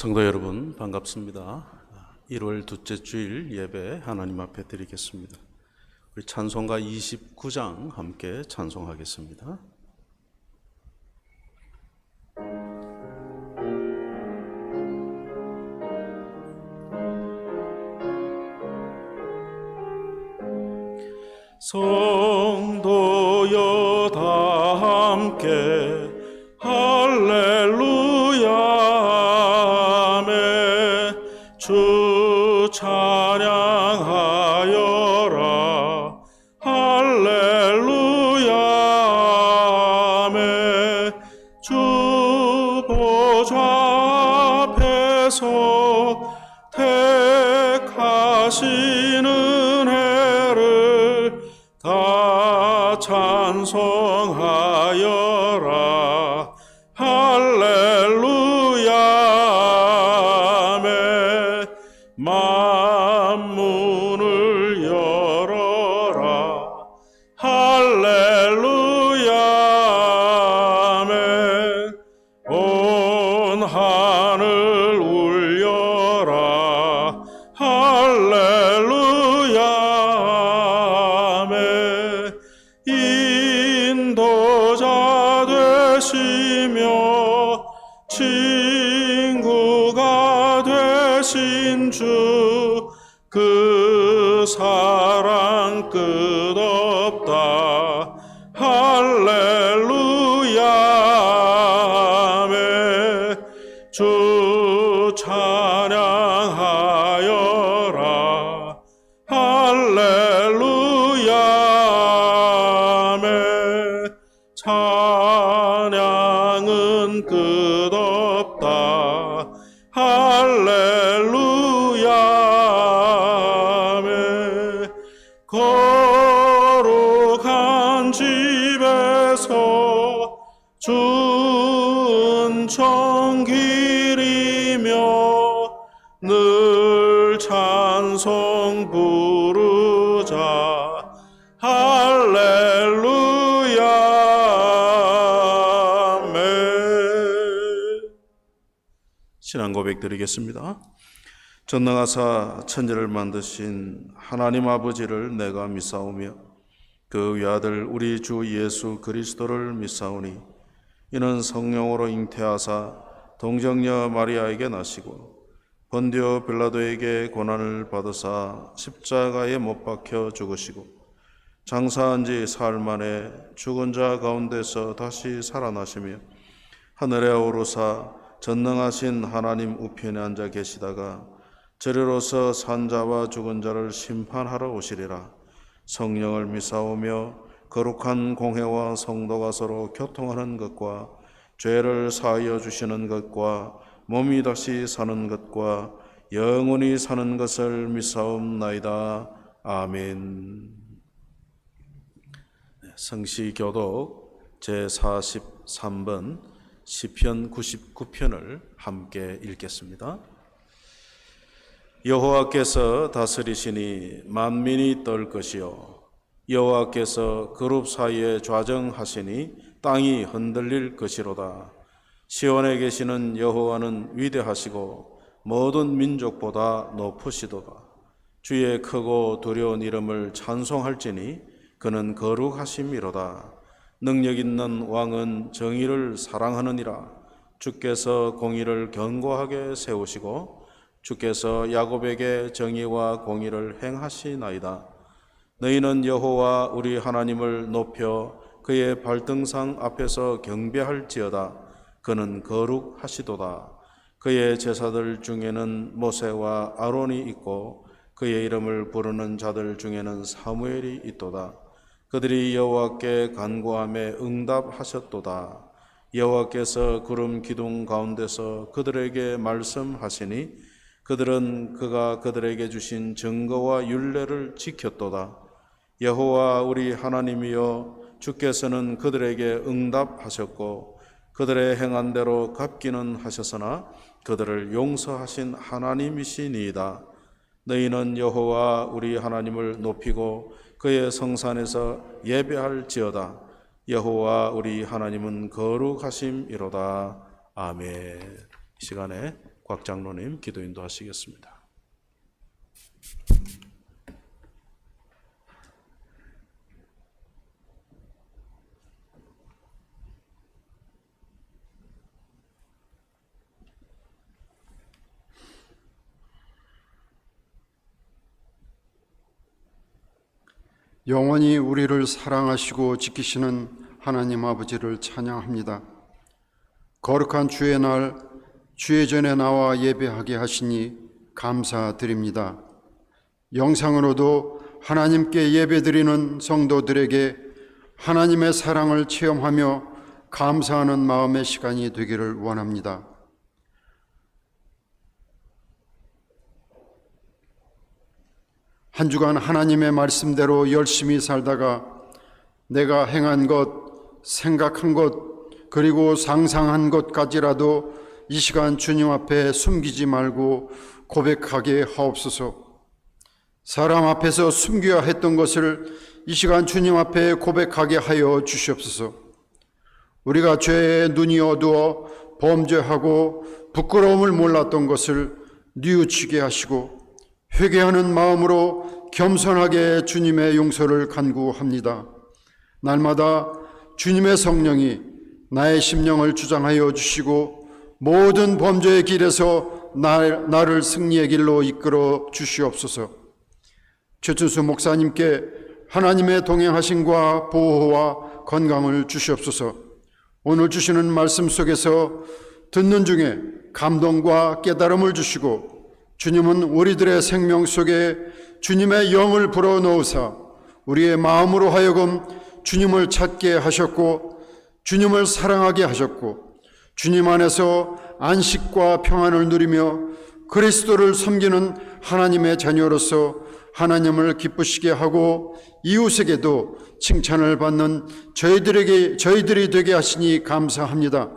성도 여러분 반갑습니다. 1월 둘째 주일 예배 하나님 앞에 드리겠습니다. 우리 찬송가 29장 함께 찬송하겠습니다. 성도여 다 함께 할렐루야 주 찬양하여라 할렐루야 주 보좌 앞에서 택하신 은혜를 다 찬송하여라 할렐루야 만문을 열어라 할렐루야 온 하늘 울려라 할렐루야 인도자 되시며 친구가 되신 주 그 사랑 끝없다 할렐루야 주 찬양하여라 할렐루야 찬양은 끝없다 할렐루야 거룩한 집에서 주 은총 기리며 늘 찬송 부르자 할렐루야 신앙 고백 드리겠습니다. 전능하사 천지를 만드신 하나님 아버지를 내가 믿사오며 그 외아들 우리 주 예수 그리스도를 믿사오니 이는 성령으로 잉태하사 동정녀 마리아에게 나시고 본디오 빌라도에게 고난을 받으사 십자가에 못 박혀 죽으시고 장사한 지 사흘 만에 죽은 자 가운데서 다시 살아나시며 하늘에 오르사 전능하신 하나님 우편에 앉아 계시다가 저리로서 산자와 죽은 자를 심판하러 오시리라. 성령을 믿사오며 거룩한 공회와 성도가 서로 교통하는 것과 죄를 사하여 주시는 것과 몸이 다시 사는 것과 영원히 사는 것을 믿사옵나이다. 아멘. 성시교독 제43번 시편 99편을 함께 읽겠습니다. 여호와께서 다스리시니 만민이 떨 것이요 여호와께서 그룹 사이에 좌정하시니 땅이 흔들릴 것이로다. 시온에 계시는 여호와는 위대하시고 모든 민족보다 높으시도다. 주의 크고 두려운 이름을 찬송할지니 그는 거룩하심이로다. 능력 있는 왕은 정의를 사랑하느니라. 주께서 공의를 견고하게 세우시고 주께서 야곱에게 정의와 공의를 행하시나이다. 너희는 여호와 우리 하나님을 높여 그의 발등상 앞에서 경배할지어다. 그는 거룩하시도다. 그의 제사들 중에는 모세와 아론이 있고 그의 이름을 부르는 자들 중에는 사무엘이 있도다. 그들이 여호와께 간구함에 응답하셨도다. 여호와께서 구름 기둥 가운데서 그들에게 말씀하시니 그들은 그가 그들에게 주신 증거와 율례를 지켰도다. 여호와 우리 하나님이여 주께서는 그들에게 응답하셨고 그들의 행한 대로 갚기는 하셨으나 그들을 용서하신 하나님이시니이다. 너희는 여호와 우리 하나님을 높이고 그의 성산에서 예배할지어다. 여호와 우리 하나님은 거룩하심이로다. 아멘. 이 시간에 곽 장로님 기도 인도하시겠습니다. 영원히 우리를 사랑하시고 지키시는 하나님 아버지를 찬양합니다. 거룩한 주의 날 주의 전에 나와 예배하게 하시니 감사드립니다. 영상으로도 하나님께 예배드리는 성도들에게 하나님의 사랑을 체험하며 감사하는 마음의 시간이 되기를 원합니다. 한 주간 하나님의 말씀대로 열심히 살다가 내가 행한 것, 생각한 것, 그리고 상상한 것까지라도 이 시간 주님 앞에 숨기지 말고 고백하게 하옵소서. 사람 앞에서 숨겨야 했던 것을 이 시간 주님 앞에 고백하게 하여 주시옵소서. 우리가 죄에 눈이 어두워 범죄하고 부끄러움을 몰랐던 것을 뉘우치게 하시고 회개하는 마음으로 겸손하게 주님의 용서를 간구합니다. 날마다 주님의 성령이 나의 심령을 주장하여 주시고 모든 범죄의 길에서 나를 승리의 길로 이끌어 주시옵소서. 최춘수 목사님께 하나님의 동행하심과 보호와 건강을 주시옵소서. 오늘 주시는 말씀 속에서 듣는 중에 감동과 깨달음을 주시고 주님은 우리들의 생명 속에 주님의 영을 불어넣으사 우리의 마음으로 하여금 주님을 찾게 하셨고 주님을 사랑하게 하셨고 주님 안에서 안식과 평안을 누리며 그리스도를 섬기는 하나님의 자녀로서 하나님을 기쁘시게 하고 이웃에게도 칭찬을 받는 저희들이 되게 하시니 감사합니다.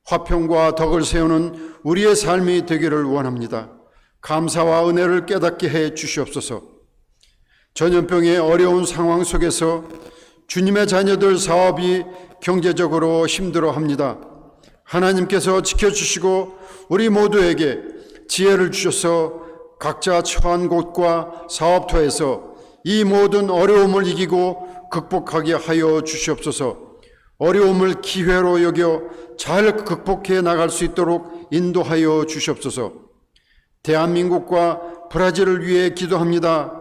화평과 덕을 세우는 우리의 삶이 되기를 원합니다. 감사와 은혜를 깨닫게 해 주시옵소서. 전염병의 어려운 상황 속에서 주님의 자녀들 사업이 경제적으로 힘들어합니다. 하나님께서 지켜주시고 우리 모두에게 지혜를 주셔서 각자 처한 곳과 사업터에서 이 모든 어려움을 이기고 극복하게 하여 주시옵소서. 어려움을 기회로 여겨 잘 극복해 나갈 수 있도록 인도하여 주시옵소서. 대한민국과 브라질을 위해 기도합니다.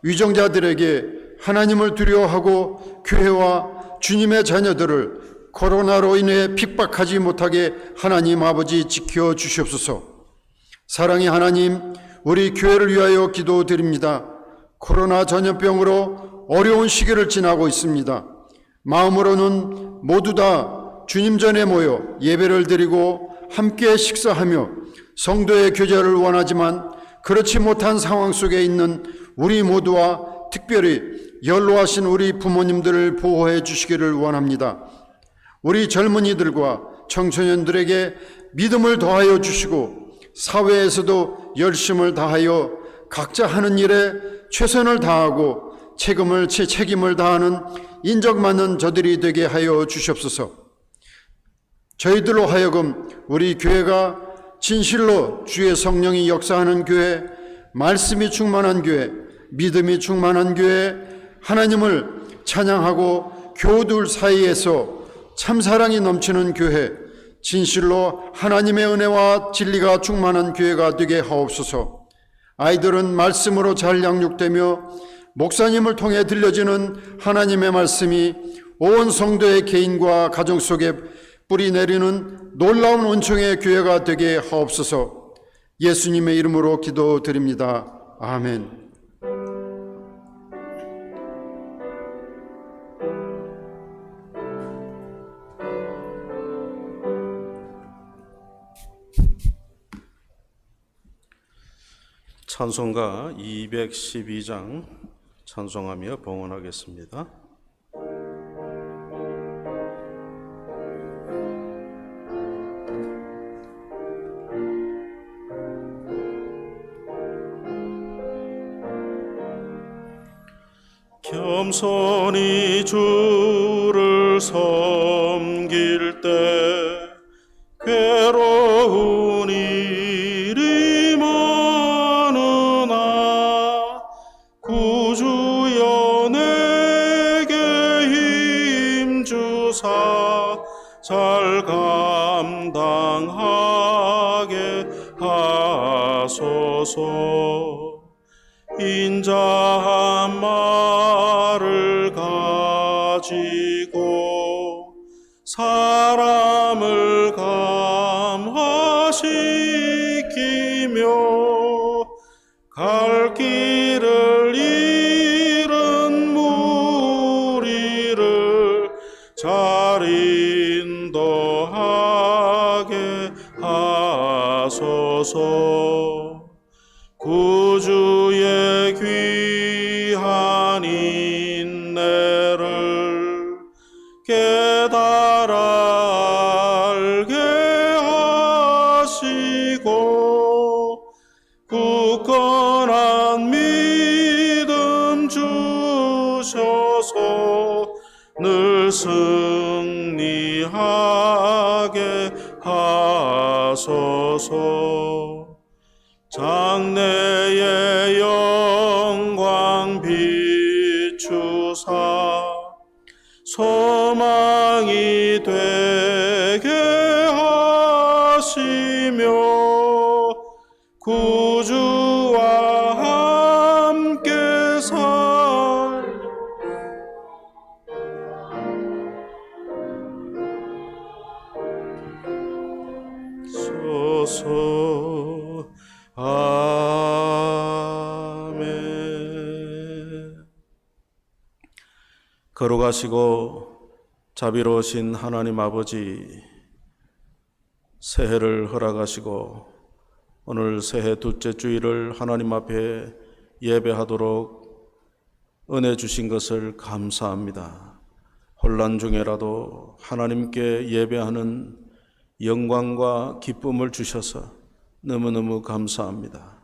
위정자들에게 하나님을 두려워하고 교회와 주님의 자녀들을 코로나로 인해 핍박하지 못하게 하나님 아버지 지켜주시옵소서. 사랑의 하나님, 우리 교회를 위하여 기도드립니다. 코로나 전염병으로 어려운 시기를 지나고 있습니다. 마음으로는 모두 다 주님 전에 모여 예배를 드리고 함께 식사하며 성도의 교제를 원하지만 그렇지 못한 상황 속에 있는 우리 모두와 특별히 연로하신 우리 부모님들을 보호해 주시기를 원합니다. 우리 젊은이들과 청소년들에게 믿음을 더하여 주시고 사회에서도 열심을 다하여 각자 하는 일에 최선을 다하고 책임을 다하는 인정받는 저들이 되게 하여 주시옵소서. 저희들로 하여금 우리 교회가 진실로 주의 성령이 역사하는 교회, 말씀이 충만한 교회, 믿음이 충만한 교회, 하나님을 찬양하고 교우들 사이에서 참사랑이 넘치는 교회, 진실로 하나님의 은혜와 진리가 충만한 교회가 되게 하옵소서. 아이들은 말씀으로 잘 양육되며 목사님을 통해 들려지는 하나님의 말씀이 온 성도의 개인과 가정 속에 뿌리 내리는 놀라운 은총의 교회가 되게 하옵소서. 예수님의 이름으로 기도드립니다. 아멘. 찬송가 212장 찬송하며 봉헌하겠습니다. 겸손히 주를 섬길 때 괴로우니 하소서. 인자한 말을 가지고 사람을 감화시키며 갈 길을 잃은 무리를 잘 인도하게 하소서. 구주의 귀한 인내를 깨달아 알게 하시고 굳건한 믿음 주셔서 늘 승리하게 하소서. 장래의 영광 비추사 소망이 되게 하시며 구주와 함께 살소서. 아멘. 걸어가시고 자비로우신 하나님 아버지, 새해를 허락하시고 오늘 새해 둘째 주일을 하나님 앞에 예배하도록 은혜 주신 것을 감사합니다. 혼란 중에라도 하나님께 예배하는 영광과 기쁨을 주셔서 너무너무 감사합니다.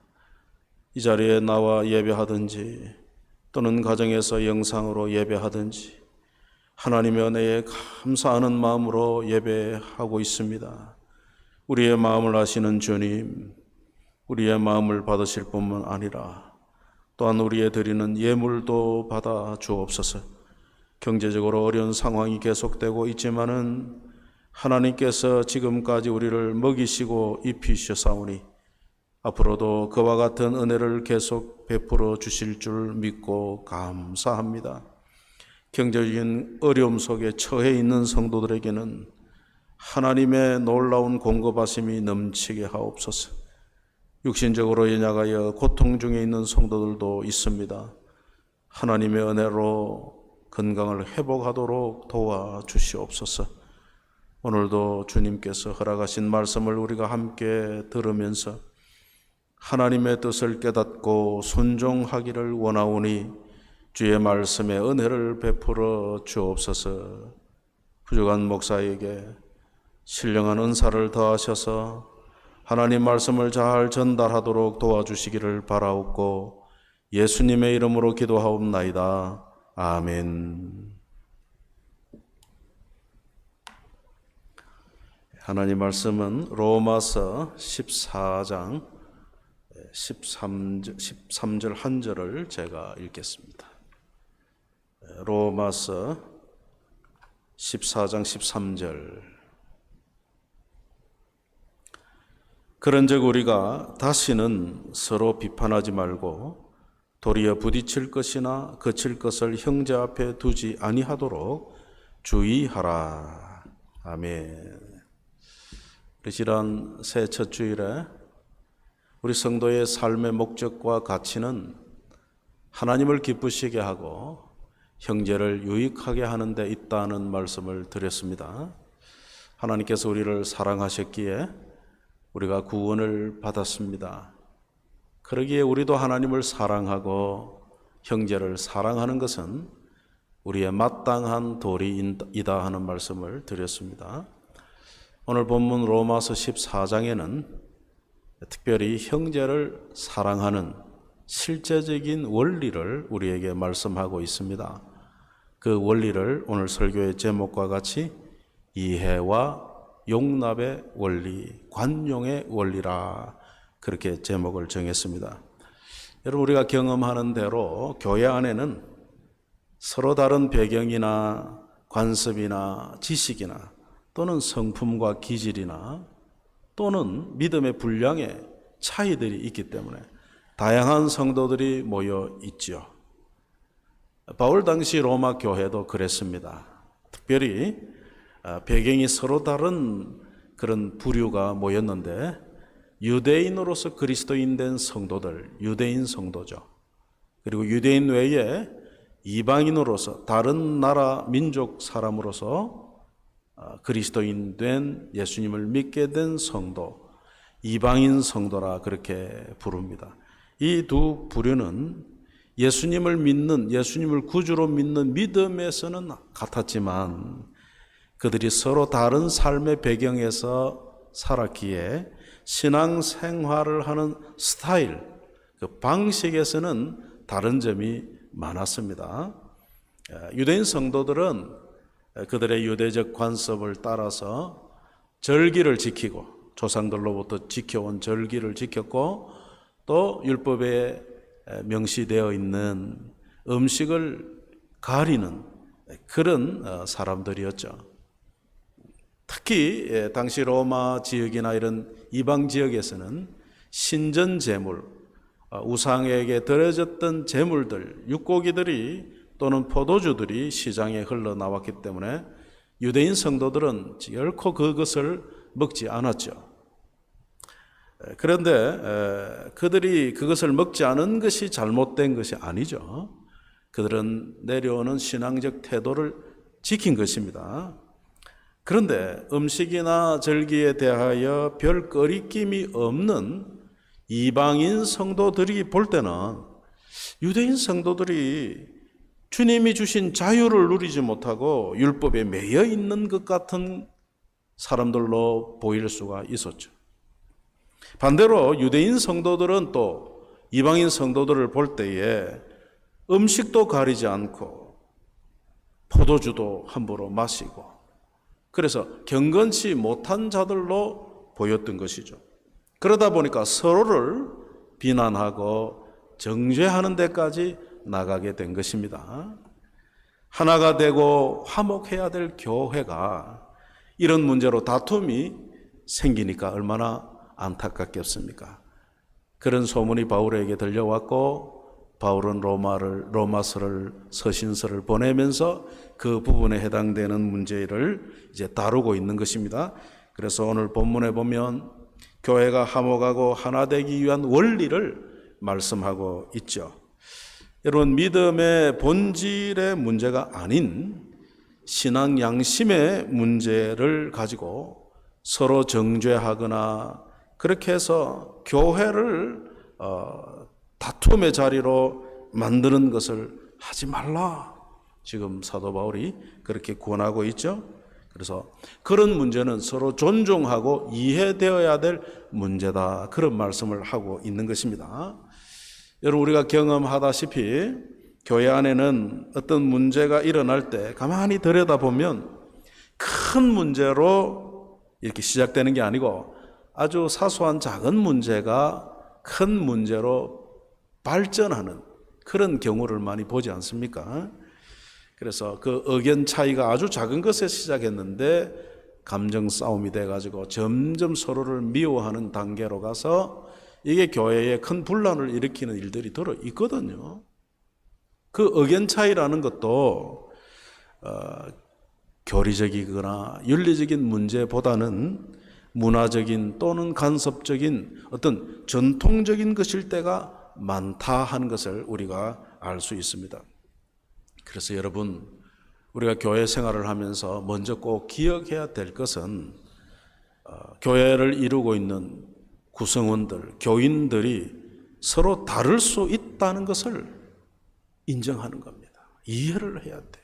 이 자리에 나와 예배하든지 또는 가정에서 영상으로 예배하든지 하나님의 은혜에 감사하는 마음으로 예배하고 있습니다. 우리의 마음을 아시는 주님, 우리의 마음을 받으실 뿐만 아니라 또한 우리의 드리는 예물도 받아 주옵소서. 경제적으로 어려운 상황이 계속되고 있지만은 하나님께서 지금까지 우리를 먹이시고 입히셨사오니 앞으로도 그와 같은 은혜를 계속 베풀어 주실 줄 믿고 감사합니다. 경제적인 어려움 속에 처해 있는 성도들에게는 하나님의 놀라운 공급하심이 넘치게 하옵소서. 육신적으로 연약하여 고통 중에 있는 성도들도 있습니다. 하나님의 은혜로 건강을 회복하도록 도와주시옵소서. 오늘도 주님께서 허락하신 말씀을 우리가 함께 들으면서 하나님의 뜻을 깨닫고 순종하기를 원하오니 주의 말씀에 은혜를 베풀어 주옵소서. 부족한 목사에게 신령한 은사를 더하셔서 하나님 말씀을 잘 전달하도록 도와주시기를 바라옵고 예수님의 이름으로 기도하옵나이다. 아멘. 하나님 말씀은 로마서 14장 13절 한 절을 제가 읽겠습니다. 로마서 14장 13절. 그런즉 우리가 다시는 서로 비판하지 말고 도리어 부딪힐 것이나 거칠 것을 형제 앞에 두지 아니하도록 주의하라. 아멘. 우리 지난 새해 첫 주일에 우리 성도의 삶의 목적과 가치는 하나님을 기쁘시게 하고 형제를 유익하게 하는 데 있다는 말씀을 드렸습니다. 하나님께서 우리를 사랑하셨기에 우리가 구원을 받았습니다. 그러기에 우리도 하나님을 사랑하고 형제를 사랑하는 것은 우리의 마땅한 도리이다 하는 말씀을 드렸습니다. 오늘 본문 로마서 14장에는 특별히 형제를 사랑하는 실제적인 원리를 우리에게 말씀하고 있습니다. 그 원리를 오늘 설교의 제목과 같이 이해와 용납의 원리, 관용의 원리라 그렇게 제목을 정했습니다. 여러분, 우리가 경험하는 대로 교회 안에는 서로 다른 배경이나 관습이나 지식이나 또는 성품과 기질이나 또는 믿음의 분량의 차이들이 있기 때문에 다양한 성도들이 모여 있죠. 바울 당시 로마 교회도 그랬습니다. 특별히 배경이 서로 다른 그런 부류가 모였는데 유대인으로서 그리스도인 된 성도들, 유대인 성도죠. 그리고 유대인 외에 이방인으로서 다른 나라 민족 사람으로서 그리스도인 된 예수님을 믿게 된 성도, 이방인 성도라 그렇게 부릅니다. 이 두 부류는 예수님을 믿는, 예수님을 구주로 믿는 믿음에서는 같았지만 그들이 서로 다른 삶의 배경에서 살았기에 신앙 생활을 하는 스타일, 그 방식에서는 다른 점이 많았습니다. 유대인 성도들은 그들의 유대적 관습을 따라서 절기를 지키고 조상들로부터 지켜온 절기를 지켰고 또 율법에 명시되어 있는 음식을 가리는 그런 사람들이었죠. 특히 당시 로마 지역이나 이런 이방 지역에서는 신전 제물, 우상에게 드려졌던 제물들, 육고기들이 또는 포도주들이 시장에 흘러나왔기 때문에 유대인 성도들은 결코 그것을 먹지 않았죠. 그런데 그들이 그것을 먹지 않은 것이 잘못된 것이 아니죠. 그들은 내려오는 신앙적 태도를 지킨 것입니다. 그런데 음식이나 절기에 대하여 별 거리낌이 없는 이방인 성도들이 볼 때는 유대인 성도들이 주님이 주신 자유를 누리지 못하고 율법에 매여 있는 것 같은 사람들로 보일 수가 있었죠. 반대로 유대인 성도들은 또 이방인 성도들을 볼 때에 음식도 가리지 않고 포도주도 함부로 마시고 그래서 경건치 못한 자들로 보였던 것이죠. 그러다 보니까 서로를 비난하고 정죄하는 데까지 나가게 된 것입니다. 하나가 되고 화목해야 될 교회가 이런 문제로 다툼이 생기니까 얼마나 안타깝겠습니까? 그런 소문이 바울에게 들려왔고 바울은 로마서를 서신서를 보내면서 그 부분에 해당되는 문제를 이제 다루고 있는 것입니다. 그래서 오늘 본문에 보면 교회가 화목하고 하나 되기 위한 원리를 말씀하고 있죠. 여러분, 믿음의 본질의 문제가 아닌 신앙 양심의 문제를 가지고 서로 정죄하거나 그렇게 해서 교회를 다툼의 자리로 만드는 것을 하지 말라. 지금 사도 바울이 그렇게 권하고 있죠. 그래서 그런 문제는 서로 존중하고 이해되어야 될 문제다. 그런 말씀을 하고 있는 것입니다. 여러분, 우리가 경험하다시피 교회 안에는 어떤 문제가 일어날 때 가만히 들여다보면 큰 문제로 이렇게 시작되는 게 아니고 아주 사소한 작은 문제가 큰 문제로 발전하는 그런 경우를 많이 보지 않습니까? 그래서 그 의견 차이가 아주 작은 것에 시작했는데 감정 싸움이 돼가지고 점점 서로를 미워하는 단계로 가서 이게 교회에 큰 분란을 일으키는 일들이 들어 있거든요. 그 의견 차이라는 것도 교리적이거나 윤리적인 문제보다는 문화적인 또는 간섭적인 어떤 전통적인 것일 때가 많다 하는 것을 우리가 알 수 있습니다. 그래서 여러분, 우리가 교회 생활을 하면서 먼저 꼭 기억해야 될 것은 교회를 이루고 있는 구성원들, 교인들이 서로 다를 수 있다는 것을 인정하는 겁니다. 이해를 해야 돼.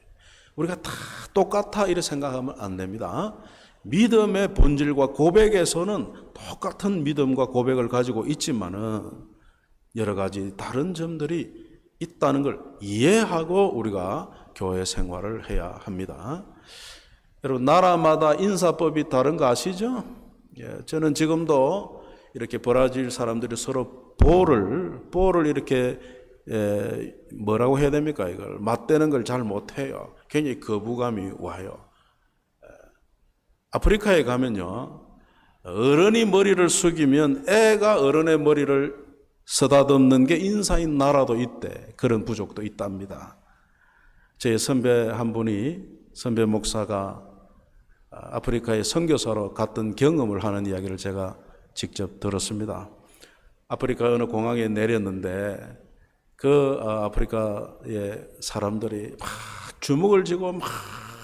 우리가 다 똑같아 이렇게 생각하면 안 됩니다. 믿음의 본질과 고백에서는 똑같은 믿음과 고백을 가지고 있지만은 여러 가지 다른 점들이 있다는 걸 이해하고 우리가 교회 생활을 해야 합니다. 여러분, 나라마다 인사법이 다른 거 아시죠? 저는 지금도 이렇게 브라질 사람들이 서로 볼을 이렇게 뭐라고 해야 됩니까? 이걸 맞대는 걸 잘 못해요. 굉장히 거부감이 와요. 아프리카에 가면요, 어른이 머리를 숙이면 애가 어른의 머리를 쓰다듬는 게 인사인 나라도 있대. 그런 부족도 있답니다. 제 선배 한 분이, 선배 목사가 아프리카에 선교사로 갔던 경험을 하는 이야기를 제가 직접 들었습니다. 아프리카 어느 공항에 내렸는데 그 아프리카의 사람들이 막 주먹을 쥐고 막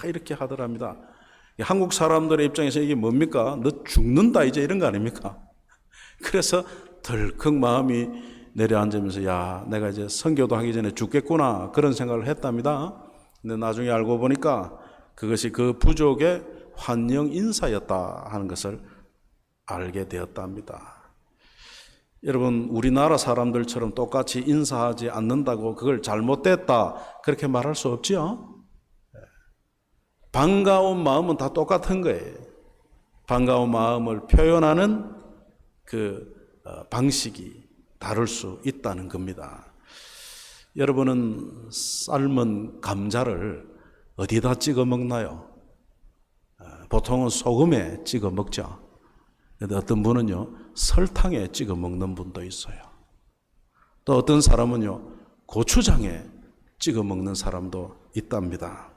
이렇게 하더랍니다. 한국 사람들의 입장에서 이게 뭡니까? 너 죽는다 이제 이런 거 아닙니까? 그래서 덜컥 마음이 내려앉으면서 야, 내가 이제 선교도 하기 전에 죽겠구나 그런 생각을 했답니다. 근데 나중에 알고 보니까 그것이 그 부족의 환영 인사였다 하는 것을 알게 되었답니다. 여러분, 우리나라 사람들처럼 똑같이 인사하지 않는다고 그걸 잘못됐다 그렇게 말할 수 없지요. 반가운 마음은 다 똑같은 거예요. 반가운 마음을 표현하는 그 방식이 다를 수 있다는 겁니다. 여러분은 삶은 감자를 어디다 찍어 먹나요? 보통은 소금에 찍어 먹죠. 그런데 어떤 분은요, 설탕에 찍어 먹는 분도 있어요. 또 어떤 사람은요, 고추장에 찍어 먹는 사람도 있답니다.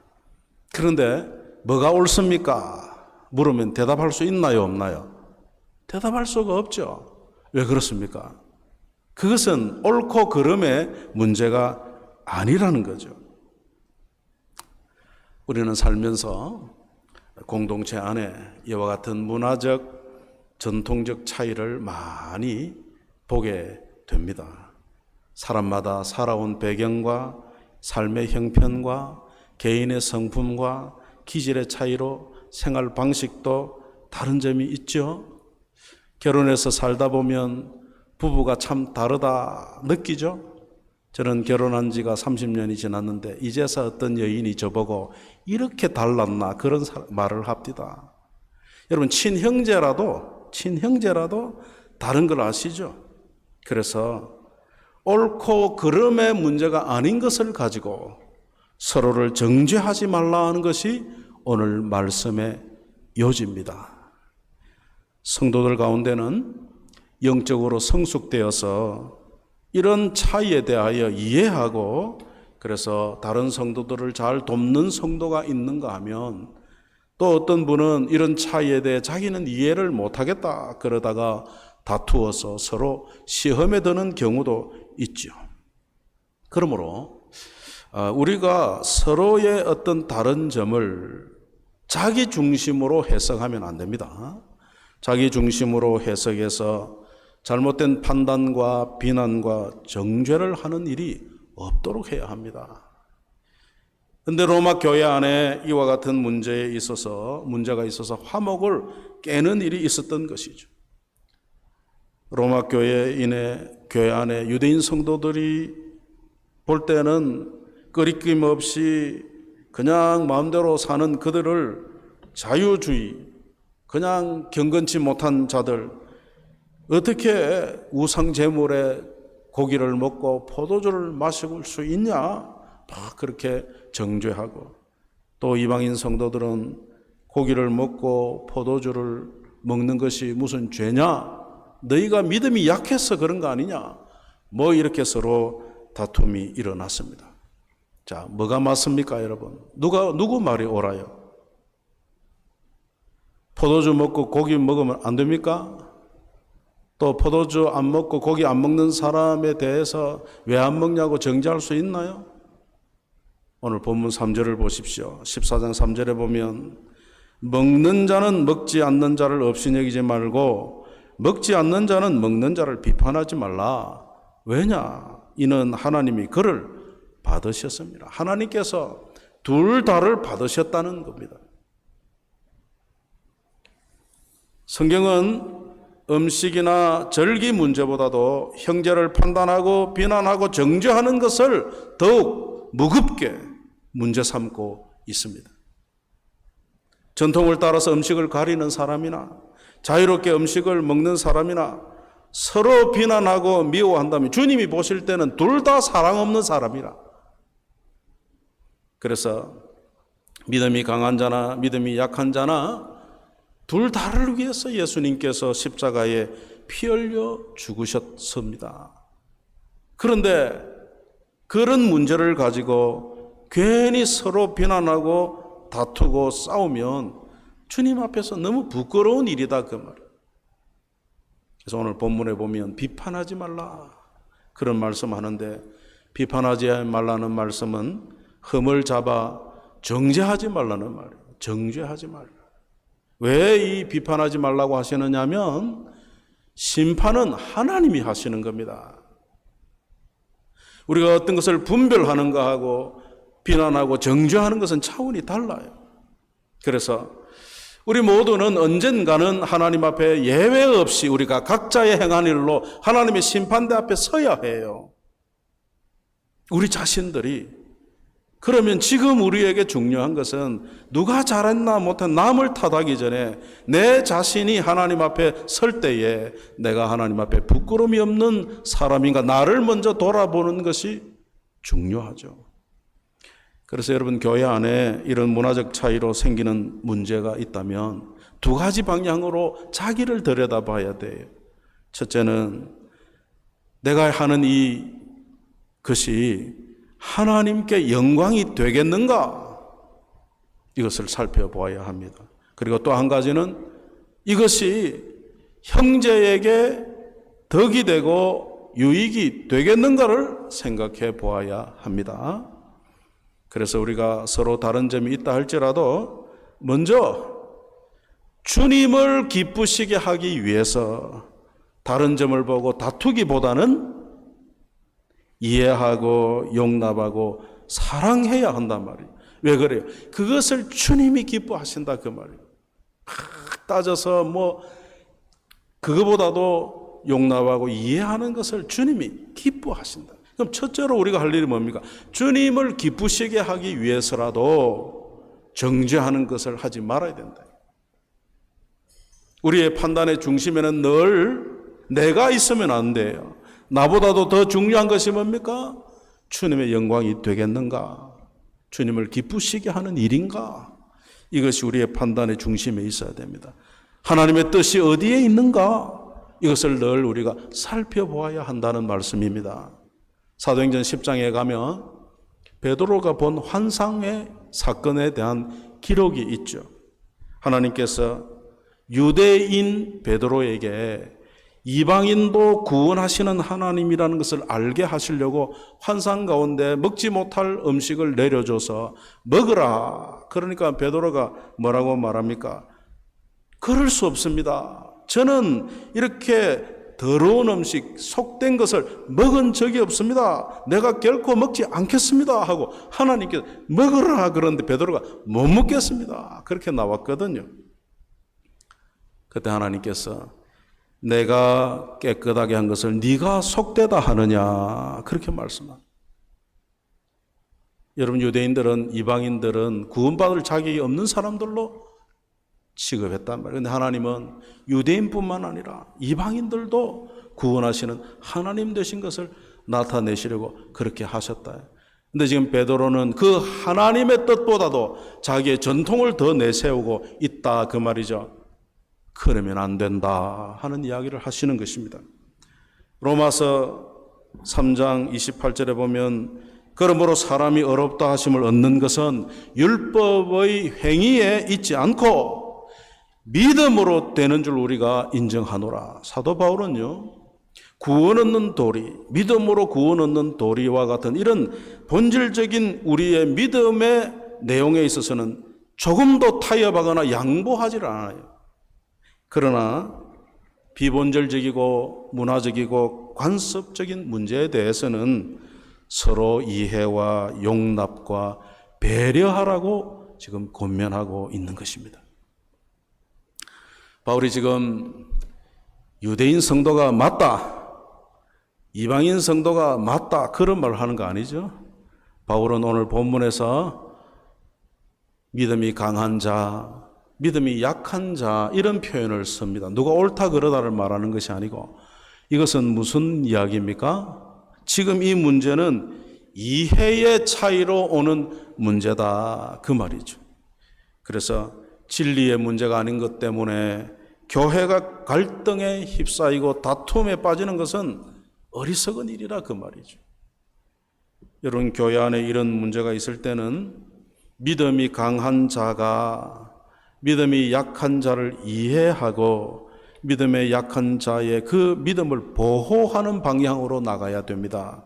그런데 뭐가 옳습니까? 물으면 대답할 수 있나요, 없나요? 대답할 수가 없죠. 왜 그렇습니까? 그것은 옳고 그름의 문제가 아니라는 거죠. 우리는 살면서 공동체 안에 이와 같은 문화적, 전통적 차이를 많이 보게 됩니다. 사람마다 살아온 배경과 삶의 형편과 개인의 성품과 기질의 차이로 생활 방식도 다른 점이 있죠. 결혼해서 살다 보면 부부가 참 다르다 느끼죠. 저는 결혼한 지가 30년이 지났는데 이제서 어떤 여인이 저보고 이렇게 달랐나 그런 말을 합니다. 여러분, 친형제라도 다른 걸 아시죠? 그래서 옳고 그름의 문제가 아닌 것을 가지고 서로를 정죄하지 말라 하는 것이 오늘 말씀의 요지입니다. 성도들 가운데는 영적으로 성숙되어서 이런 차이에 대하여 이해하고 그래서 다른 성도들을 잘 돕는 성도가 있는가 하면 또 어떤 분은 이런 차이에 대해 자기는 이해를 못하겠다 그러다가 다투어서 서로 시험에 드는 경우도 있죠. 그러므로 우리가 서로의 어떤 다른 점을 자기 중심으로 해석하면 안 됩니다. 자기 중심으로 해석해서 잘못된 판단과 비난과 정죄를 하는 일이 없도록 해야 합니다. 그런데 로마 교회 안에 이와 같은 문제가 있어서 화목을 깨는 일이 있었던 것이죠. 로마 교회 안에 유대인 성도들이 볼 때는 끄리낌 없이 그냥 마음대로 사는 그들을 자유주의, 그냥 경건치 못한 자들, 어떻게 우상 제물에 고기를 먹고 포도주를 마실 수 있냐? 막 그렇게 정죄하고, 또 이방인 성도들은 고기를 먹고 포도주를 먹는 것이 무슨 죄냐? 너희가 믿음이 약해서 그런 거 아니냐? 뭐 이렇게 서로 다툼이 일어났습니다. 자, 뭐가 맞습니까, 여러분? 누구 말이 옳아요? 포도주 먹고 고기 먹으면 안 됩니까? 또 포도주 안 먹고 고기 안 먹는 사람에 대해서 왜 안 먹냐고 정죄할 수 있나요? 오늘 본문 3절을 보십시오. 14장 3절에 보면 먹는 자는 먹지 않는 자를 없이 여기지 말고 먹지 않는 자는 먹는 자를 비판하지 말라. 왜냐? 이는 하나님이 그를 받으셨습니다. 하나님께서 둘 다를 받으셨다는 겁니다. 성경은 음식이나 절기 문제보다도 형제를 판단하고 비난하고 정죄하는 것을 더욱 무겁게 문제 삼고 있습니다. 전통을 따라서 음식을 가리는 사람이나 자유롭게 음식을 먹는 사람이나 서로 비난하고 미워한다면 주님이 보실 때는 둘 다 사랑 없는 사람이라. 그래서 믿음이 강한 자나 믿음이 약한 자나 둘 다를 위해서 예수님께서 십자가에 피 흘려 죽으셨습니다. 그런데 그런 문제를 가지고 괜히 서로 비난하고 다투고 싸우면 주님 앞에서 너무 부끄러운 일이다 그 말이에요. 그래서 오늘 본문에 보면 비판하지 말라 그런 말씀하는데, 비판하지 말라는 말씀은 흠을 잡아 정죄하지 말라는 말이에요. 정죄하지 말라. 왜 이 비판하지 말라고 하시느냐면 심판은 하나님이 하시는 겁니다. 우리가 어떤 것을 분별하는 것하고 비난하고 정죄하는 것은 차원이 달라요. 그래서 우리 모두는 언젠가는 하나님 앞에 예외 없이 우리가 각자의 행한 일로 하나님의 심판대 앞에 서야 해요. 우리 자신들이. 그러면 지금 우리에게 중요한 것은 누가 잘했나 못했나 남을 탓하기 전에 내 자신이 하나님 앞에 설 때에 내가 하나님 앞에 부끄러움이 없는 사람인가, 나를 먼저 돌아보는 것이 중요하죠. 그래서 여러분, 교회 안에 이런 문화적 차이로 생기는 문제가 있다면 두 가지 방향으로 자기를 들여다봐야 돼요. 첫째는 내가 하는 이 것이 하나님께 영광이 되겠는가? 이것을 살펴보아야 합니다. 그리고 또 한 가지는 이것이 형제에게 덕이 되고 유익이 되겠는가를 생각해 보아야 합니다. 그래서 우리가 서로 다른 점이 있다 할지라도 먼저 주님을 기쁘시게 하기 위해서 다른 점을 보고 다투기보다는 이해하고 용납하고 사랑해야 한단 말이에요. 왜 그래요? 그것을 주님이 기뻐하신다 그 말이에요. 따져서 그거보다도 용납하고 이해하는 것을 주님이 기뻐하신다. 그럼 첫째로 우리가 할 일이 뭡니까? 주님을 기쁘시게 하기 위해서라도 정죄하는 것을 하지 말아야 된다. 우리의 판단의 중심에는 늘 내가 있으면 안 돼요. 나보다도 더 중요한 것이 뭡니까? 주님의 영광이 되겠는가? 주님을 기쁘시게 하는 일인가? 이것이 우리의 판단의 중심에 있어야 됩니다. 하나님의 뜻이 어디에 있는가? 이것을 늘 우리가 살펴보아야 한다는 말씀입니다. 사도행전 10장에 가면 베드로가 본 환상의 사건에 대한 기록이 있죠. 하나님께서 유대인 베드로에게 이방인도 구원하시는 하나님이라는 것을 알게 하시려고 환상 가운데 먹지 못할 음식을 내려줘서 먹으라. 그러니까 베드로가 뭐라고 말합니까? 그럴 수 없습니다. 저는 이렇게 더러운 음식, 속된 것을 먹은 적이 없습니다. 내가 결코 먹지 않겠습니다 하고 하나님께서 먹으라 그러는데 베드로가 못 먹겠습니다. 그렇게 나왔거든요. 그때 하나님께서 내가 깨끗하게 한 것을 네가 속되다 하느냐, 그렇게 말씀합니다. 여러분, 유대인들은, 이방인들은 구원받을 자격이 없는 사람들로 취급했단 말이에요. 그런데 하나님은 유대인뿐만 아니라 이방인들도 구원하시는 하나님 되신 것을 나타내시려고 그렇게 하셨다. 근데 지금 베드로는 그 하나님의 뜻보다도 자기의 전통을 더 내세우고 있다 그 말이죠. 그러면 안 된다 하는 이야기를 하시는 것입니다. 로마서 3장 28절에 보면 그러므로 사람이 의롭다 하심을 얻는 것은 율법의 행위에 있지 않고 믿음으로 되는 줄 우리가 인정하노라. 사도 바울은요, 구원 얻는 도리, 믿음으로 구원 얻는 도리와 같은 이런 본질적인 우리의 믿음의 내용에 있어서는 조금도 타협하거나 양보하지 않아요. 그러나 비본질적이고 문화적이고 관습적인 문제에 대해서는 서로 이해와 용납과 배려하라고 지금 권면하고 있는 것입니다. 바울이 지금 유대인 성도가 맞다, 이방인 성도가 맞다 그런 말을 하는 거 아니죠? 바울은 오늘 본문에서 믿음이 강한 자, 믿음이 약한 자 이런 표현을 씁니다. 누가 옳다 그러다를 말하는 것이 아니고, 이것은 무슨 이야기입니까? 지금 이 문제는 이해의 차이로 오는 문제다 그 말이죠. 그래서 진리의 문제가 아닌 것 때문에 교회가 갈등에 휩싸이고 다툼에 빠지는 것은 어리석은 일이라 그 말이죠. 여러분, 교회 안에 이런 문제가 있을 때는 믿음이 강한 자가 믿음이 약한 자를 이해하고 믿음의 약한 자의 그 믿음을 보호하는 방향으로 나가야 됩니다.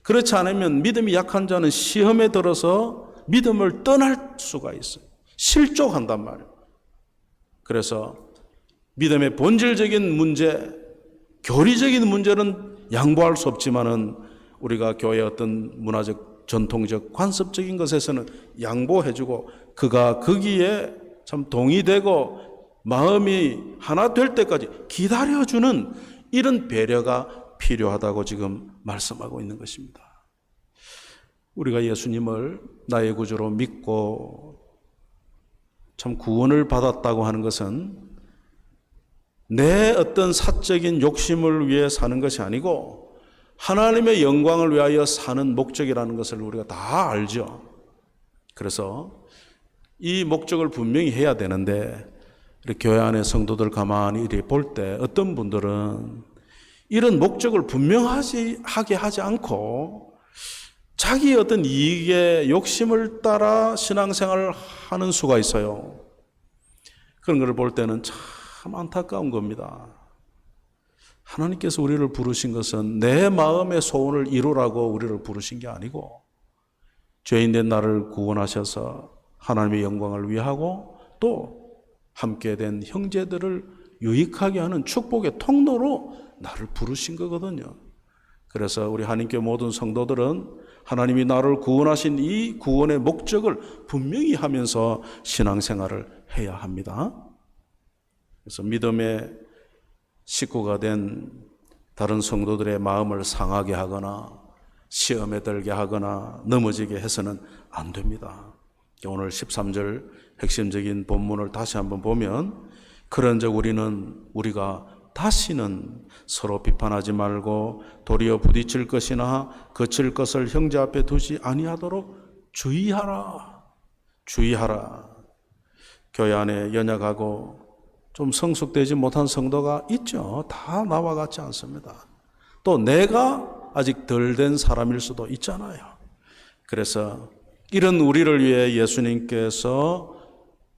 그렇지 않으면 믿음이 약한 자는 시험에 들어서 믿음을 떠날 수가 있어요. 실족한단 말이에요. 그래서 믿음의 본질적인 문제, 교리적인 문제는 양보할 수 없지만은 우리가 교회의 어떤 문화적, 전통적, 관습적인 것에서는 양보해주고 그가 거기에 참 동의되고 마음이 하나 될 때까지 기다려주는 이런 배려가 필요하다고 지금 말씀하고 있는 것입니다. 우리가 예수님을 나의 구주로 믿고 참 구원을 받았다고 하는 것은 내 어떤 사적인 욕심을 위해 사는 것이 아니고 하나님의 영광을 위하여 사는 목적이라는 것을 우리가 다 알죠. 그래서 이 목적을 분명히 해야 되는데 교회 안의 성도들 가만히 이렇게 볼 때 어떤 분들은 이런 목적을 분명하게 하지 않고 자기의 어떤 이익의 욕심을 따라 신앙생활을 하는 수가 있어요. 그런 것을 볼 때는 참 안타까운 겁니다. 하나님께서 우리를 부르신 것은 내 마음의 소원을 이루라고 우리를 부르신 게 아니고 죄인된 나를 구원하셔서 하나님의 영광을 위하고 또 함께 된 형제들을 유익하게 하는 축복의 통로로 나를 부르신 거거든요. 그래서 우리 한인교회 모든 성도들은 하나님이 나를 구원하신 이 구원의 목적을 분명히 하면서 신앙생활을 해야 합니다. 그래서 믿음의 식구가 된 다른 성도들의 마음을 상하게 하거나 시험에 들게 하거나 넘어지게 해서는 안 됩니다. 오늘 13절 핵심적인 본문을 다시 한번 보면 그런즉 우리가 다시는 서로 비판하지 말고 도리어 부딪힐 것이나 거칠 것을 형제 앞에 두지 아니하도록 주의하라. 교회 안에 연약하고 좀 성숙되지 못한 성도가 있죠. 다 나와 같지 않습니다. 또 내가 아직 덜 된 사람일 수도 있잖아요. 그래서 이런 우리를 위해 예수님께서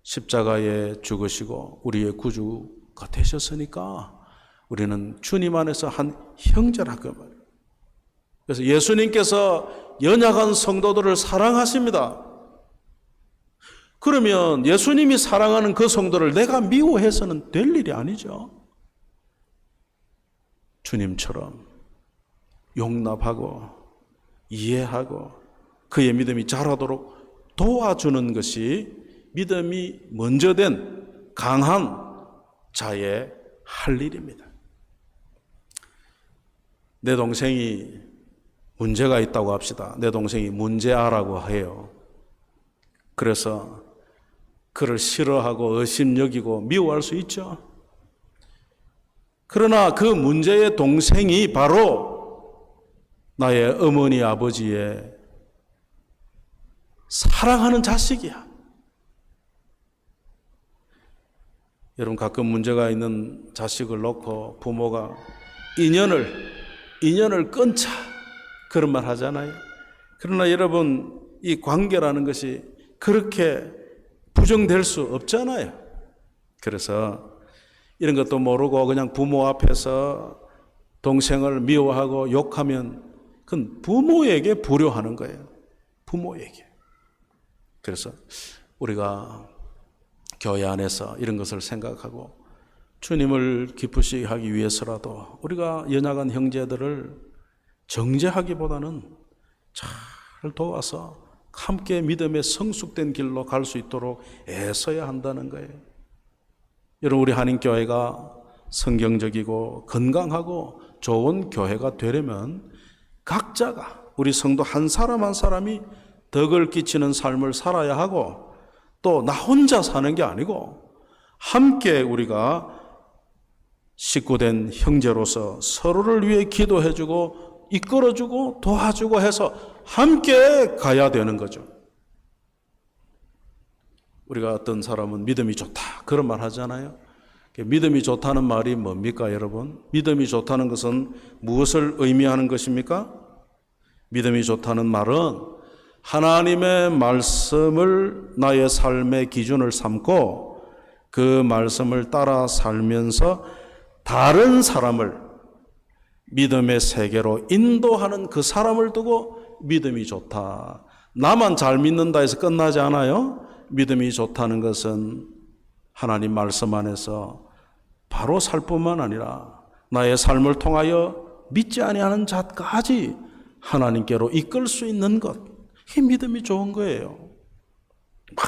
십자가에 죽으시고 우리의 구주가 되셨으니까 우리는 주님 안에서 한 형제라고 말이에요. 그래서 예수님께서 연약한 성도들을 사랑하십니다. 그러면 예수님이 사랑하는 그 성도를 내가 미워해서는 될 일이 아니죠. 주님처럼 용납하고 이해하고 그의 믿음이 자라도록 도와주는 것이 믿음이 먼저 된 강한 자의 할 일입니다. 내 동생이 문제가 있다고 합시다. 내 동생이 문제아라고 해요. 그래서 그를 싫어하고 의심여기고 미워할 수 있죠. 그러나 그 문제의 동생이 바로 나의 어머니 아버지의 사랑하는 자식이야. 여러분, 가끔 문제가 있는 자식을 놓고 부모가 인연을 끊자 그런 말 하잖아요. 그러나 여러분, 이 관계라는 것이 그렇게 부정될 수 없잖아요. 그래서 이런 것도 모르고 그냥 부모 앞에서 동생을 미워하고 욕하면 그건 부모에게 불효하는 거예요. 부모에게. 그래서 우리가 교회 안에서 이런 것을 생각하고 주님을 기쁘시게 하기 위해서라도 우리가 연약한 형제들을 정죄하기보다는 잘 도와서 함께 믿음의 성숙된 길로 갈 수 있도록 애써야 한다는 거예요. 여러분, 우리 한인교회가 성경적이고 건강하고 좋은 교회가 되려면 각자가 우리 성도 한 사람 한 사람이 덕을 끼치는 삶을 살아야 하고 또 나 혼자 사는 게 아니고 함께 우리가 식구된 형제로서 서로를 위해 기도해주고 이끌어주고 도와주고 해서 함께 가야 되는 거죠. 우리가 어떤 사람은 믿음이 좋다 그런 말 하잖아요. 믿음이 좋다는 말이 뭡니까 여러분? 믿음이 좋다는 것은 무엇을 의미하는 것입니까? 믿음이 좋다는 말은 하나님의 말씀을 나의 삶의 기준을 삼고 그 말씀을 따라 살면서 다른 사람을 믿음의 세계로 인도하는 그 사람을 두고 믿음이 좋다. 나만 잘 믿는다 해서 끝나지 않아요. 믿음이 좋다는 것은 하나님 말씀 안에서 바로 살 뿐만 아니라 나의 삶을 통하여 믿지 아니하는 자까지 하나님께로 이끌 수 있는 것, 이 믿음이 좋은 거예요. 막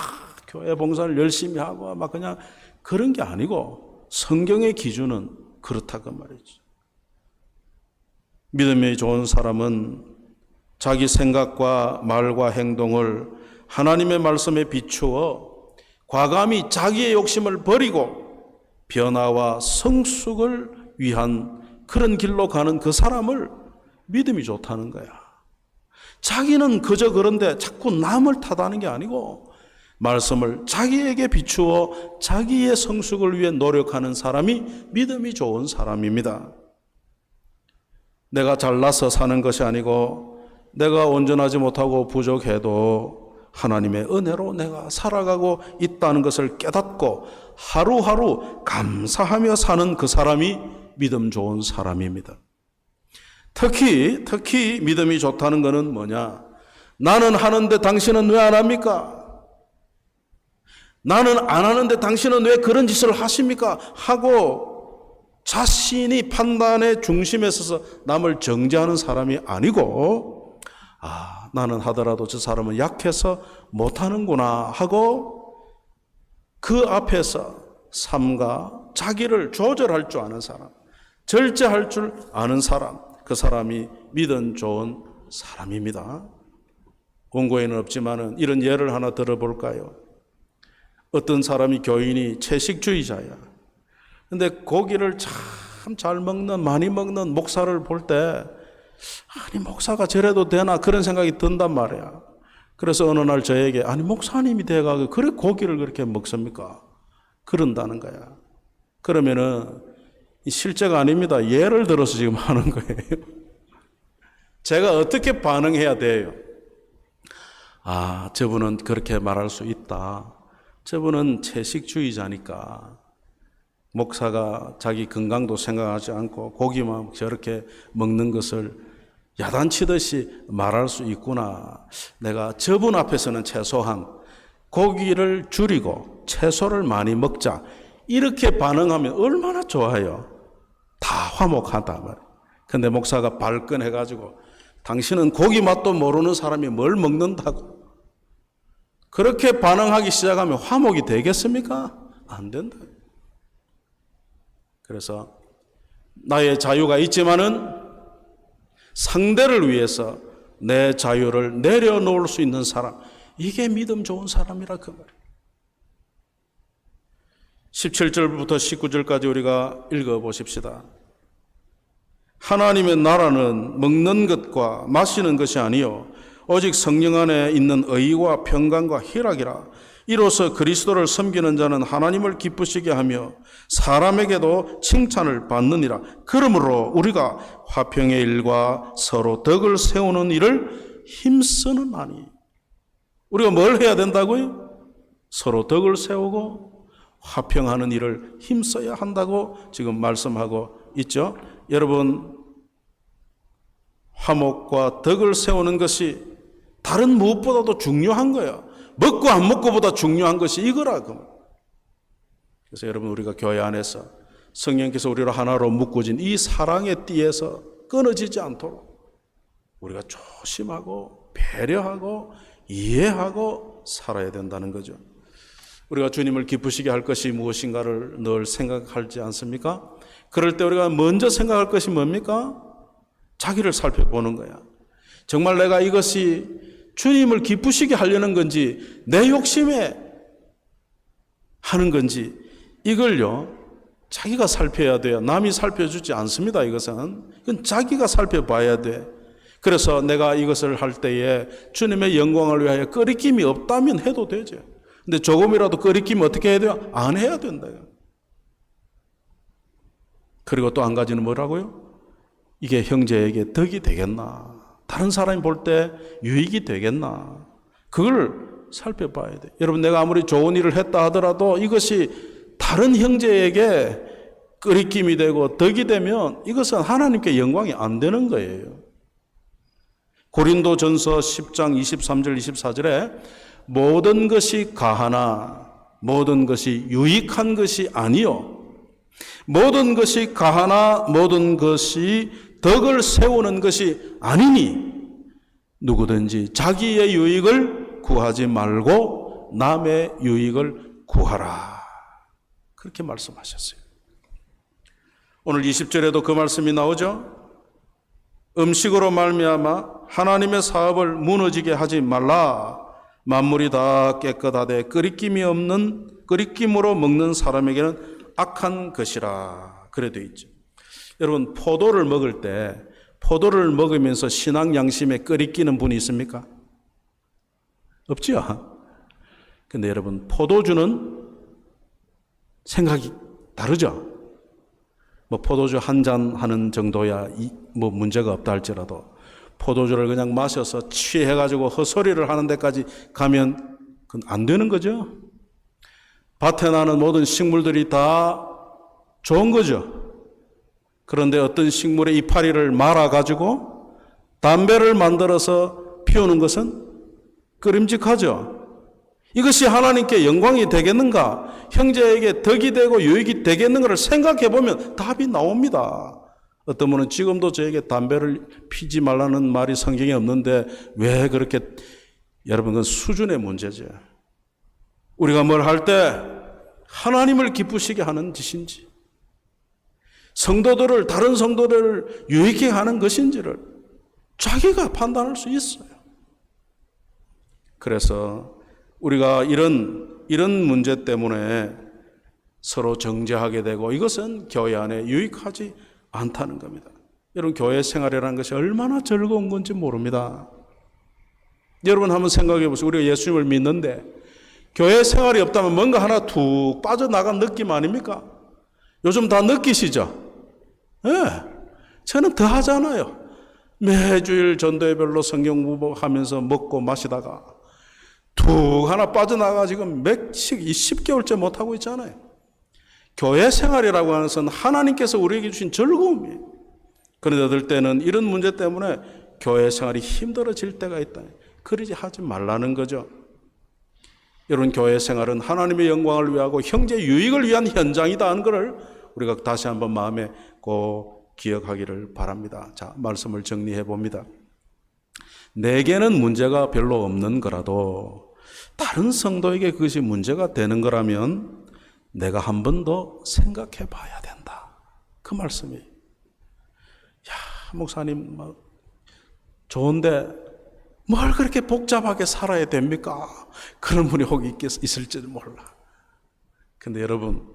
교회 봉사를 열심히 하고 막 그냥 그런 게 아니고 성경의 기준은 그렇다고 말이죠. 믿음이 좋은 사람은 자기 생각과 말과 행동을 하나님의 말씀에 비추어 과감히 자기의 욕심을 버리고 변화와 성숙을 위한 그런 길로 가는 그 사람을 믿음이 좋다는 거야. 자기는 그저 그런데 자꾸 남을 탓하는 게 아니고 말씀을 자기에게 비추어 자기의 성숙을 위해 노력하는 사람이 믿음이 좋은 사람입니다. 내가 잘나서 사는 것이 아니고 내가 온전하지 못하고 부족해도 하나님의 은혜로 내가 살아가고 있다는 것을 깨닫고 하루하루 감사하며 사는 그 사람이 믿음 좋은 사람입니다. 특히 믿음이 좋다는 것은 뭐냐? 나는 하는데 당신은 왜 안 합니까? 나는 안 하는데 당신은 왜 그런 짓을 하십니까? 하고 자신이 판단의 중심에 서서 남을 정죄하는 사람이 아니고 나는 하더라도 저 사람은 약해서 못하는구나 하고 그 앞에서 삶과 자기를 조절할 줄 아는 사람, 절제할 줄 아는 사람, 그 사람이 믿음 좋은 사람입니다. 원고에는 없지만은 이런 예를 하나 들어볼까요? 어떤 사람이 교인이 채식주의자야. 근데 고기를 참 잘 먹는, 많이 먹는 목사를 볼 때 아니 목사가 저래도 되나 그런 생각이 든단 말이야. 그래서 어느 날 저에게 아니 목사님이 돼가 그래 고기를 그렇게 먹습니까? 그런다는 거야. 그러면은 실제가 아닙니다. 예를 들어서 지금 하는 거예요. 제가 어떻게 반응해야 돼요? 저분은 그렇게 말할 수 있다. 저분은 채식주의자니까 목사가 자기 건강도 생각하지 않고 고기만 저렇게 먹는 것을 야단치듯이 말할 수 있구나. 내가 저분 앞에서는 최소한 고기를 줄이고 채소를 많이 먹자. 이렇게 반응하면 얼마나 좋아요. 다 화목하다 말이에요. 근데 목사가 발끈해가지고 당신은 고기 맛도 모르는 사람이 뭘 먹는다고. 그렇게 반응하기 시작하면 화목이 되겠습니까? 안 된다. 그래서 나의 자유가 있지만은 상대를 위해서 내 자유를 내려놓을 수 있는 사람, 이게 믿음 좋은 사람이라 그 말이에요. 17절부터 19절까지 우리가 읽어보십시다. 하나님의 나라는 먹는 것과 마시는 것이 아니요 오직 성령 안에 있는 의와 평강과 희락이라. 이로써 그리스도를 섬기는 자는 하나님을 기쁘시게 하며 사람에게도 칭찬을 받느니라. 그러므로 우리가 화평의 일과 서로 덕을 세우는 일을 힘쓰는 아니. 우리가 뭘 해야 된다고요? 서로 덕을 세우고 화평하는 일을 힘써야 한다고 지금 말씀하고 있죠. 여러분, 화목과 덕을 세우는 것이 다른 무엇보다도 중요한 거예요. 먹고 안 먹고보다 중요한 것이 이거라고. 그래서 여러분, 우리가 교회 안에서 성령께서 우리를 하나로 묶어진 이 사랑의 띠에서 끊어지지 않도록 우리가 조심하고 배려하고 이해하고 살아야 된다는 거죠. 우리가 주님을 기쁘시게 할 것이 무엇인가를 늘 생각하지 않습니까? 그럴 때 우리가 먼저 생각할 것이 뭡니까? 자기를 살펴보는 거야. 정말 내가 이것이 주님을 기쁘시게 하려는 건지 내 욕심에 하는 건지 이걸요 자기가 살펴야 돼요. 남이 살펴주지 않습니다. 이것은 자기가 살펴봐야 돼. 그래서 내가 이것을 할 때에 주님의 영광을 위하여 끄리낌이 없다면 해도 되죠. 근데 조금이라도 끓이기면 어떻게 해야 돼요? 안 해야 된다. 그리고 또 한 가지는 뭐라고요? 이게 형제에게 덕이 되겠나? 다른 사람이 볼 때 유익이 되겠나? 그걸 살펴봐야 돼. 여러분, 내가 아무리 좋은 일을 했다 하더라도 이것이 다른 형제에게 끓이김이 되고 덕이 되면 이것은 하나님께 영광이 안 되는 거예요. 고린도전서 10장 23절 24절에 모든 것이 가하나 모든 것이 유익한 것이 아니요 모든 것이 가하나 모든 것이 덕을 세우는 것이 아니니 누구든지 자기의 유익을 구하지 말고 남의 유익을 구하라. 그렇게 말씀하셨어요. 오늘 20절에도 그 말씀이 나오죠. 음식으로 말미암아 하나님의 사업을 무너지게 하지 말라. 만물이 다 깨끗하되 끓이김으로 먹는 사람에게는 악한 것이라. 그래 되어 있죠. 여러분, 포도를 먹을 때 포도를 먹으면서 신앙 양심에 끓이끼는 분이 있습니까? 없죠. 근데 여러분, 포도주는 생각이 다르죠. 뭐 포도주 한 잔 하는 정도야 뭐 문제가 없다 할지라도 포도주를 그냥 마셔서 취해가지고 헛소리를 하는 데까지 가면 그건 안 되는 거죠. 밭에 나는 모든 식물들이 다 좋은 거죠. 그런데 어떤 식물의 이파리를 말아가지고 담배를 만들어서 피우는 것은 끄림직하죠. 이것이 하나님께 영광이 되겠는가? 형제에게 덕이 되고 유익이 되겠는가를 생각해 보면 답이 나옵니다. 어떤 분은 지금도 저에게 담배를 피지 말라는 말이 성경에 없는데 왜 그렇게, 여러분, 그건 수준의 문제죠. 우리가 뭘 할 때 하나님을 기쁘시게 하는 짓인지 성도들을, 다른 성도들을 유익하게 하는 것인지를 자기가 판단할 수 있어요. 그래서 우리가 이런 문제 때문에 서로 정죄하게 되고 이것은 교회 안에 유익하지 않다는 겁니다. 여러분, 교회 생활이라는 것이 얼마나 즐거운 건지 모릅니다. 여러분 한번 생각해 보세요. 우리가 예수님을 믿는데 교회 생활이 없다면 뭔가 하나 툭 빠져나간 느낌 아닙니까? 요즘 다 느끼시죠? 예. 저는 더 하잖아요. 매주일 전도회별로 성경 무복하면서 먹고 마시다가 툭 하나 빠져나가 지금 10개월째 못하고 있잖아요. 교회 생활이라고 하는 것은 하나님께서 우리에게 주신 즐거움이에요. 그런데 어떨 때는 이런 문제 때문에 교회 생활이 힘들어질 때가 있다. 그러지 하지 말라는 거죠. 여러분, 교회 생활은 하나님의 영광을 위하고 형제 유익을 위한 현장이다 하는 것을 우리가 다시 한번 마음에 꼭 기억하기를 바랍니다. 자, 말씀을 정리해 봅니다. 내게는 문제가 별로 없는 거라도 다른 성도에게 그것이 문제가 되는 거라면 내가 한 번 더 생각해 봐야 된다. 그 말씀이. 야, 목사님, 좋은데 뭘 그렇게 복잡하게 살아야 됩니까? 그런 분이 혹 있을지도 몰라. 근데 여러분,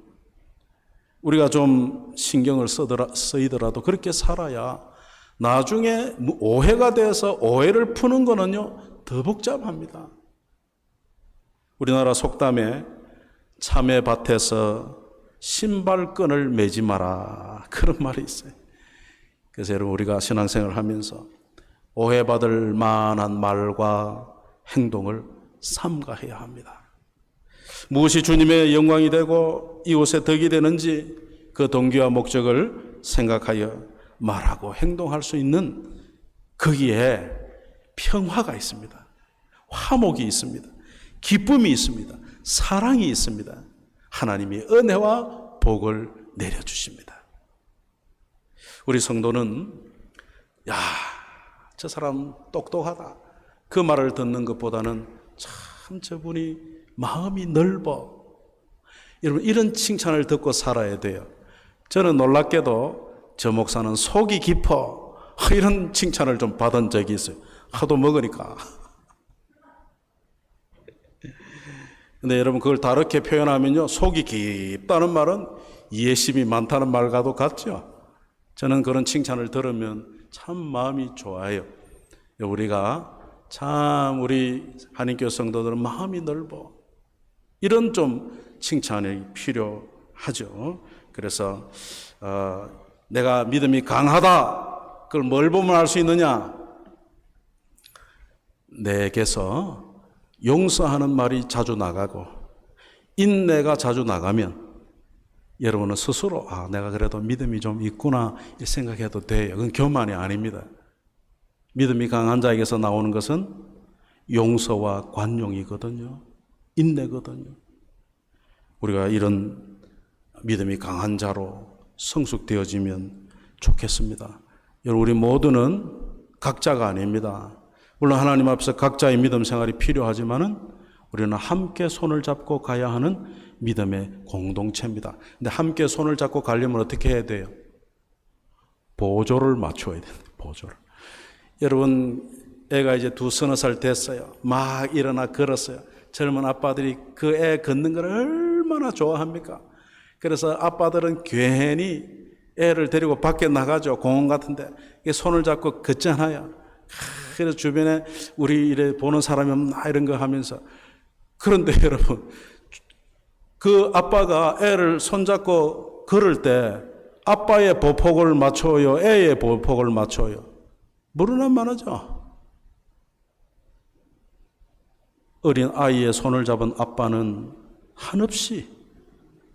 우리가 좀 신경을 쓰이더라도 그렇게 살아야 나중에 오해가 돼서 오해를 푸는 거는요, 더 복잡합니다. 우리나라 속담에 참외밭에서 신발끈을 매지 마라, 그런 말이 있어요. 그래서 여러분, 우리가 신앙생활을 하면서 오해받을 만한 말과 행동을 삼가해야 합니다. 무엇이 주님의 영광이 되고 이웃의 덕이 되는지 그 동기와 목적을 생각하여 말하고 행동할 수 있는, 거기에 평화가 있습니다. 화목이 있습니다. 기쁨이 있습니다. 사랑이 있습니다. 하나님이 은혜와 복을 내려주십니다. 우리 성도는 야, 저 사람 똑똑하다, 그 말을 듣는 것보다는 참 저분이 마음이 넓어, 여러분, 이런 칭찬을 듣고 살아야 돼요. 저는 놀랍게도 저 목사는 속이 깊어, 이런 칭찬을 좀 받은 적이 있어요. 하도 먹으니까. 근데 여러분, 그걸 다르게 표현하면요, 속이 깊다는 말은 이해심이 많다는 말과도 같죠. 저는 그런 칭찬을 들으면 참 마음이 좋아요. 우리가 참, 우리 한인교회 성도들은 마음이 넓어. 이런 좀 칭찬이 필요하죠. 그래서 내가 믿음이 강하다, 그걸 뭘 보면 알 수 있느냐? 내게서 용서하는 말이 자주 나가고 인내가 자주 나가면 여러분은 스스로 내가 그래도 믿음이 좀 있구나 이 생각해도 돼요. 그건 교만이 아닙니다. 믿음이 강한 자에게서 나오는 것은 용서와 관용이거든요. 인내거든요. 우리가 이런 믿음이 강한 자로 성숙되어지면 좋겠습니다. 여러분, 우리 모두는 각자가 아닙니다. 물론 하나님 앞에서 각자의 믿음 생활이 필요하지만은 우리는 함께 손을 잡고 가야 하는 믿음의 공동체입니다. 근데 함께 손을 잡고 가려면 어떻게 해야 돼요? 보조를 맞춰야 돼요. 보조를. 여러분, 애가 이제 2-3살 됐어요. 막 일어나 걸었어요. 젊은 아빠들이 그 애 걷는 걸 얼마나 좋아합니까? 그래서 아빠들은 괜히 애를 데리고 밖에 나가죠. 공원 같은데 손을 잡고 걷잖아요. 그래서 주변에 우리 이래 보는 사람이 없나 이런 거 하면서. 그런데 여러분, 그 아빠가 애를 손잡고 걸을 때 아빠의 보폭을 맞춰요, 애의 보폭을 맞춰요? 모르는 말하죠. 어린 아이의 손을 잡은 아빠는 한없이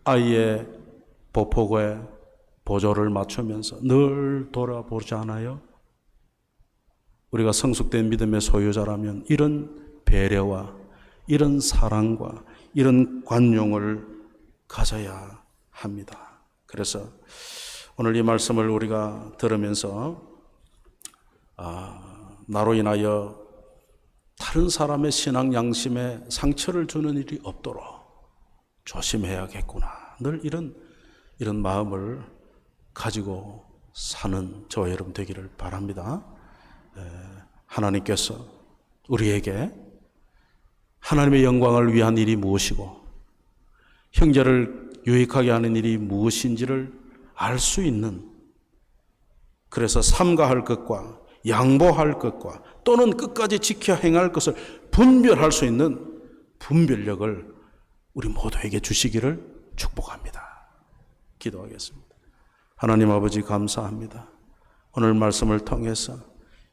아이의 보폭에 보조를 맞추면서 늘 돌아보지 않아요? 우리가 성숙된 믿음의 소유자라면 이런 배려와 이런 사랑과 이런 관용을 가져야 합니다. 그래서 오늘 이 말씀을 우리가 들으면서 나로 인하여 다른 사람의 신앙 양심에 상처를 주는 일이 없도록 조심해야겠구나. 늘 이런 마음을 가지고 사는 저와 여러분 되기를 바랍니다. 하나님께서 우리에게 하나님의 영광을 위한 일이 무엇이고 형제를 유익하게 하는 일이 무엇인지를 알 수 있는, 그래서 삼가할 것과 양보할 것과 또는 끝까지 지켜 행할 것을 분별할 수 있는 분별력을 우리 모두에게 주시기를 축복합니다. 기도하겠습니다. 하나님 아버지, 감사합니다. 오늘 말씀을 통해서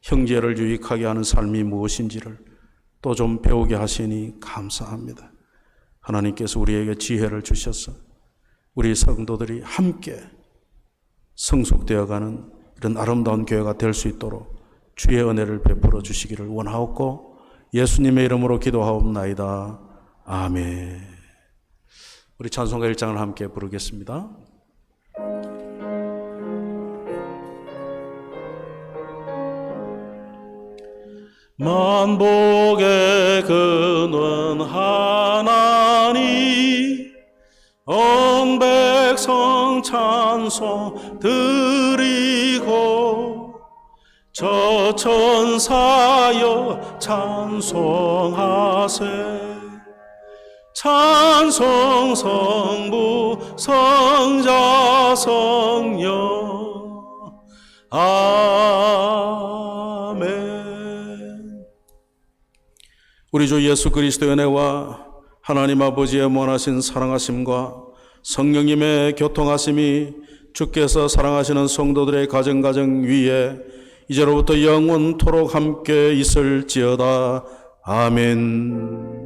형제를 유익하게 하는 삶이 무엇인지를 또 좀 배우게 하시니 감사합니다. 하나님께서 우리에게 지혜를 주셔서 우리 성도들이 함께 성숙되어가는 이런 아름다운 교회가 될 수 있도록 주의 은혜를 베풀어 주시기를 원하옵고 예수님의 이름으로 기도하옵나이다. 아멘. 우리 찬송가 1장을 함께 부르겠습니다. 만복의 근원 하나님, 온 백성 찬송 드리고 저 천사여 찬송하세. 찬송 성부 성자 성령 아멘. 우리 주 예수 그리스도의 은혜와 하나님 아버지의 무한하신 사랑하심과 성령님의 교통하심이 주께서 사랑하시는 성도들의 가정 위에 이제로부터 영원토록 함께 있을지어다. 아멘.